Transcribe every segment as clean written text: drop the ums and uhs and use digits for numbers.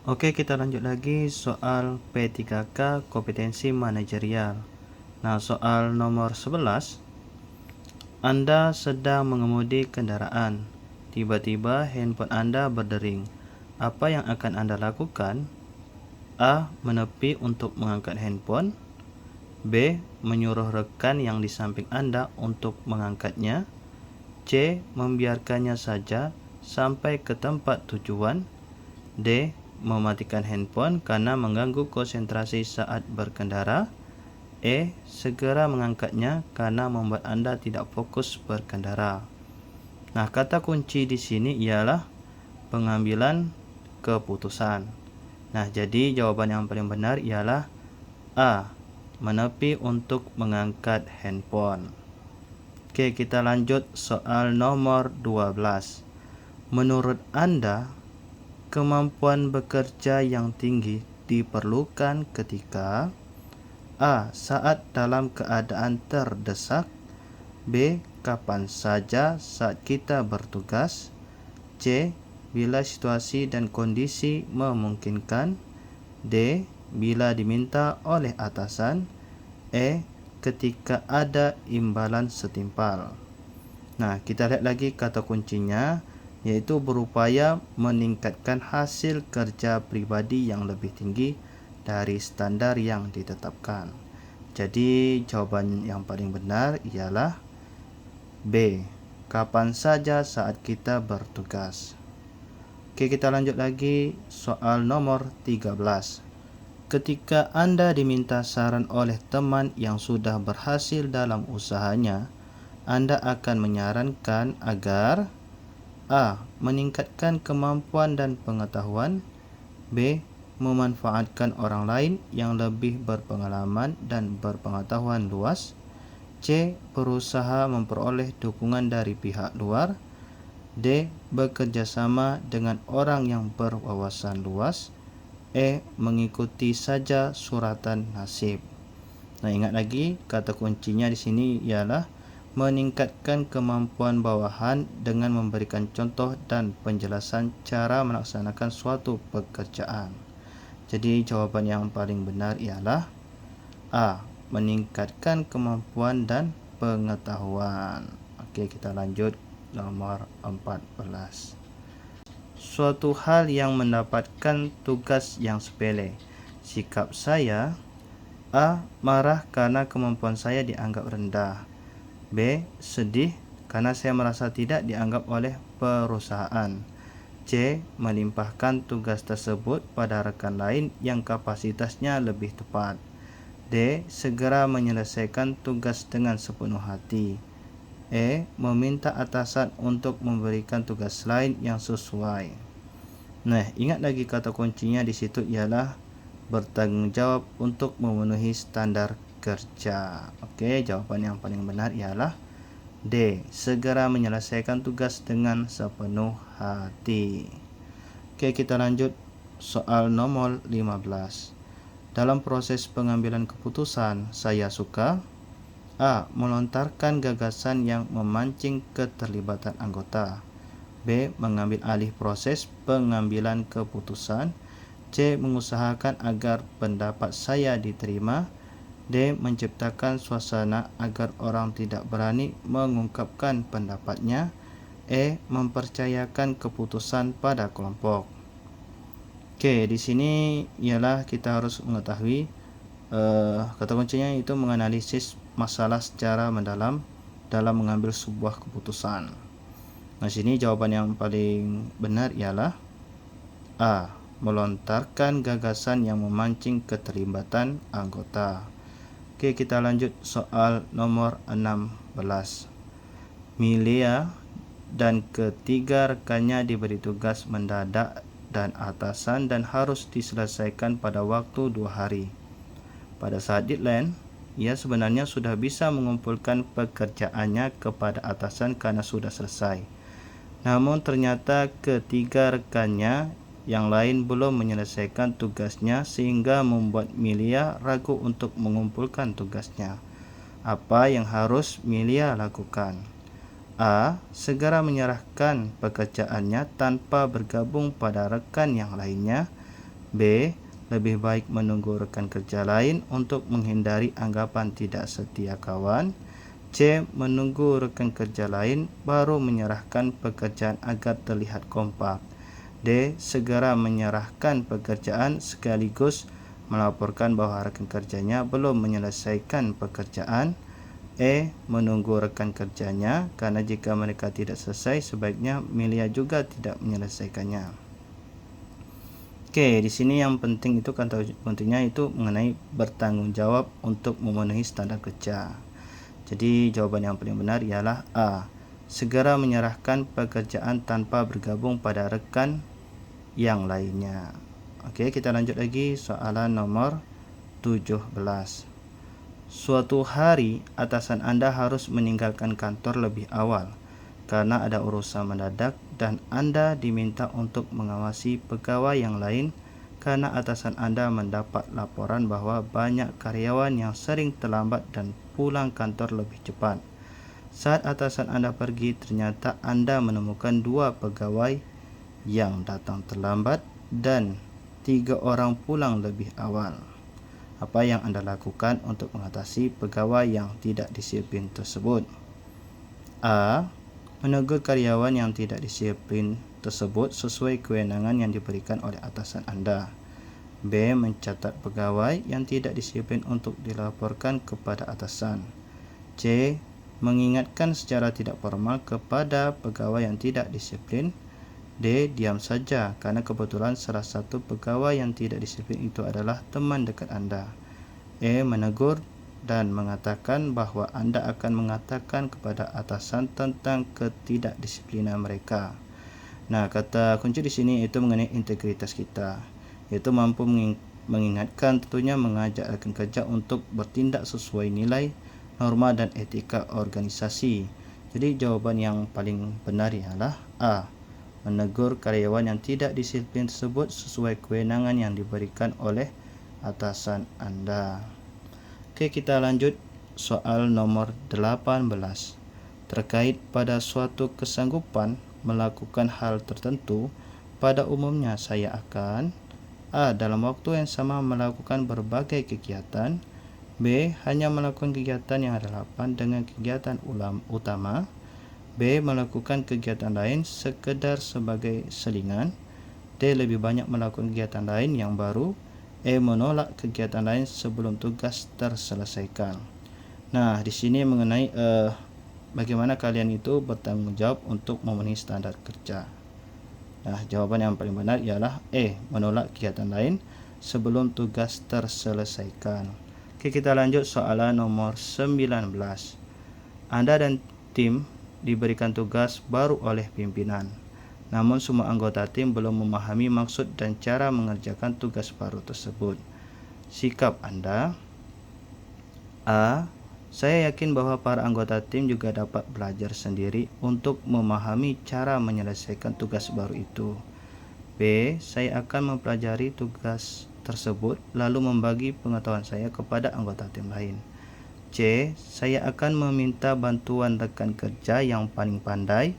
Oke, kita lanjut lagi soal P3K kompetensi manajerial. Nah, soal nomor 11. Anda sedang mengemudi kendaraan. Tiba-tiba handphone Anda berdering. Apa yang akan Anda lakukan? A. Menepi untuk mengangkat handphone. B. Menyuruh rekan yang di samping Anda untuk mengangkatnya. C. Membiarkannya saja sampai ke tempat tujuan. D. Mematikan handphone karena mengganggu konsentrasi saat berkendara. E. Segera mengangkatnya karena membuat Anda tidak fokus berkendara. Nah, kata kunci di sini ialah pengambilan keputusan. Nah, jadi jawaban yang paling benar ialah A. Menepi untuk mengangkat handphone. Oke, kita lanjut soal nomor 12. Menurut Anda, kemampuan bekerja yang tinggi diperlukan ketika A. Saat dalam keadaan terdesak. B. Kapan saja saat kita bertugas. C. Bila situasi dan kondisi memungkinkan. D. Bila diminta oleh atasan. E. Ketika ada imbalan setimpal. Nah, kita lihat lagi kata kuncinya, yaitu berupaya meningkatkan hasil kerja pribadi yang lebih tinggi dari standar yang ditetapkan. Jadi jawaban yang paling benar ialah B. Kapan saja saat kita bertugas. Oke, kita lanjut lagi soal nomor 13. Ketika Anda diminta saran oleh teman yang sudah berhasil dalam usahanya, Anda akan menyarankan agar A. Meningkatkan kemampuan dan pengetahuan. B. Memanfaatkan orang lain yang lebih berpengalaman dan berpengetahuan luas. C. Berusaha memperoleh dukungan dari pihak luar. D. Bekerja sama dengan orang yang berwawasan luas. E. Mengikuti saja suratan nasib. Nah, ingat lagi kata kuncinya di sini ialah meningkatkan kemampuan bawahan dengan memberikan contoh dan penjelasan cara melaksanakan suatu pekerjaan. Jadi jawaban yang paling benar ialah A. Meningkatkan kemampuan dan pengetahuan. Oke, kita lanjut nomor 14. Suatu hal yang mendapatkan tugas yang sepele. Sikap saya: A. Marah karena kemampuan saya dianggap rendah. B. Sedih karena saya merasa tidak dianggap oleh perusahaan. C. Melimpahkan tugas tersebut pada rekan lain yang kapasitasnya lebih tepat. D. Segera menyelesaikan tugas dengan sepenuh hati. E. Meminta atasan untuk memberikan tugas lain yang sesuai. Nah, ingat lagi kata kuncinya di situ ialah bertanggung jawab untuk memenuhi standar kerja. Oke, jawaban yang paling benar ialah D. Segera menyelesaikan tugas dengan sepenuh hati. Oke, kita lanjut soal nomor 15. Dalam proses pengambilan keputusan, saya suka A. Melontarkan gagasan yang memancing keterlibatan anggota. B. Mengambil alih proses pengambilan keputusan. C. Mengusahakan agar pendapat saya diterima. D. Menciptakan suasana agar orang tidak berani mengungkapkan pendapatnya. E. Mempercayakan keputusan pada kelompok. Oke, di sini ialah kita harus mengetahui kata kuncinya itu menganalisis masalah secara mendalam dalam mengambil sebuah keputusan. Nah, sini jawaban yang paling benar ialah A. Melontarkan gagasan yang memancing keterlibatan anggota. Oke, kita lanjut soal nomor 16. Milea dan ketiga rekannya diberi tugas mendadak dan atasan dan harus diselesaikan pada waktu 2 hari. Pada saat deadline, ia sebenarnya sudah bisa mengumpulkan pekerjaannya kepada atasan karena sudah selesai. Namun ternyata ketiga rekannya yang lain belum menyelesaikan tugasnya sehingga membuat Milea ragu untuk mengumpulkan tugasnya. Apa yang harus Milea lakukan? A. Segera menyerahkan pekerjaannya tanpa bergabung pada rekan yang lainnya. B. Lebih baik menunggu rekan kerja lain untuk menghindari anggapan tidak setia kawan. C. Menunggu rekan kerja lain baru menyerahkan pekerjaan agar terlihat kompak. D. Segera menyerahkan pekerjaan sekaligus melaporkan bahwa rekan kerjanya belum menyelesaikan pekerjaan. E. Menunggu rekan kerjanya karena jika mereka tidak selesai sebaiknya Milia juga tidak menyelesaikannya. Oke, di sini yang penting itu kata kuncinya itu mengenai bertanggung jawab untuk memenuhi standar kerja. Jadi jawaban yang paling benar ialah A. Segera menyerahkan pekerjaan tanpa bergabung pada rekan yang lainnya. Oke, kita lanjut lagi soalan nomor 17. Suatu hari atasan Anda harus meninggalkan kantor lebih awal karena ada urusan mendadak dan Anda diminta untuk mengawasi pegawai yang lain karena atasan Anda mendapat laporan bahwa banyak karyawan yang sering terlambat dan pulang kantor lebih cepat. Saat atasan Anda pergi, ternyata Anda menemukan 2 pegawai yang datang terlambat dan 3 orang pulang lebih awal. Apa yang Anda lakukan untuk mengatasi pegawai yang tidak disiplin tersebut? A. Menegur karyawan yang tidak disiplin tersebut sesuai kewenangan yang diberikan oleh atasan Anda. B. Mencatat pegawai yang tidak disiplin untuk dilaporkan kepada atasan. C. Mengingatkan secara tidak formal kepada pegawai yang tidak disiplin. D. Diam saja karena kebetulan salah satu pegawai yang tidak disiplin itu adalah teman dekat Anda. E. Menegur dan mengatakan bahwa Anda akan mengatakan kepada atasan tentang ketidakdisiplinan mereka. Nah, kata kunci di sini itu mengenai integritas kita, yaitu mampu mengingatkan, tentunya mengajak rekan kerja untuk bertindak sesuai nilai, norma dan etika organisasi. Jadi jawaban yang paling benar ialah A. Menegur karyawan yang tidak disiplin tersebut sesuai kewenangan yang diberikan oleh atasan Anda. Oke, kita lanjut soal nomor 18. Terkait pada suatu kesanggupan melakukan hal tertentu, pada umumnya saya akan A. Dalam waktu yang sama melakukan berbagai kegiatan. B. Hanya melakukan kegiatan yang relevan dengan kegiatan utama. B. Melakukan kegiatan lain sekedar sebagai selingan. D. Lebih banyak melakukan kegiatan lain yang baru. E. Menolak kegiatan lain sebelum tugas terselesaikan. Nah, di sini mengenai bagaimana kalian itu bertanggung jawab untuk memenuhi standar kerja. Nah, jawaban yang paling benar ialah E. Menolak kegiatan lain sebelum tugas terselesaikan. Oke, kita lanjut soalan nomor 19. Anda dan tim diberikan tugas baru oleh pimpinan. Namun semua anggota tim belum memahami maksud dan cara mengerjakan tugas baru tersebut. Sikap Anda. A. Saya yakin bahwa para anggota tim juga dapat belajar sendiri untuk memahami cara menyelesaikan tugas baru itu. B. Saya akan mempelajari tugas tersebut lalu membagi pengetahuan saya kepada anggota tim lain. C. Saya akan meminta bantuan rekan kerja yang paling pandai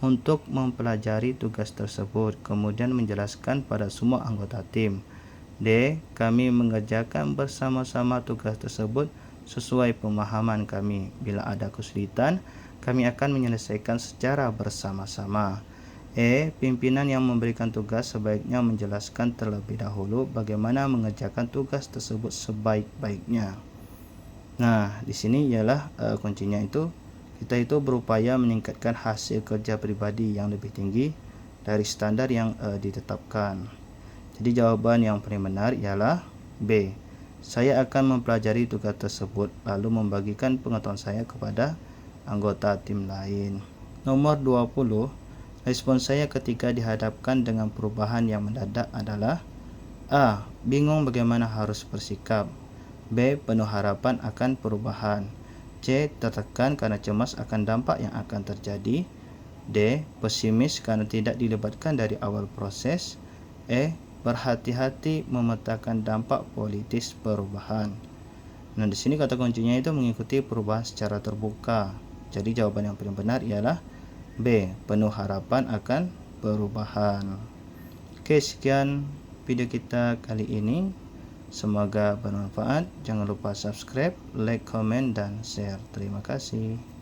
untuk mempelajari tugas tersebut, kemudian menjelaskan pada semua anggota tim. D. Kami mengerjakan bersama-sama tugas tersebut sesuai pemahaman kami. Bila ada kesulitan, kami akan menyelesaikan secara bersama-sama. E. Pimpinan yang memberikan tugas sebaiknya menjelaskan terlebih dahulu bagaimana mengerjakan tugas tersebut sebaik-baiknya. Nah, di sini ialah kuncinya itu kita itu berupaya meningkatkan hasil kerja pribadi yang lebih tinggi dari standar yang ditetapkan. Jadi jawaban yang paling benar ialah B. Saya akan mempelajari tugas tersebut lalu membagikan pengetahuan saya kepada anggota tim lain. Nomor 20. Respon saya ketika dihadapkan dengan perubahan yang mendadak adalah A. Bingung bagaimana harus bersikap. B. Penuh harapan akan perubahan. C. Tertekan karena cemas akan dampak yang akan terjadi. D. Pesimis karena tidak dilibatkan dari awal proses. E. Berhati-hati memetakan dampak politis perubahan. Nah, di sini kata kuncinya itu mengikuti perubahan secara terbuka. Jadi jawaban yang paling benar ialah B. Penuh harapan akan perubahan. Oke, sekian video kita kali ini. Semoga bermanfaat. Jangan lupa subscribe, like, comment, dan share. Terima kasih.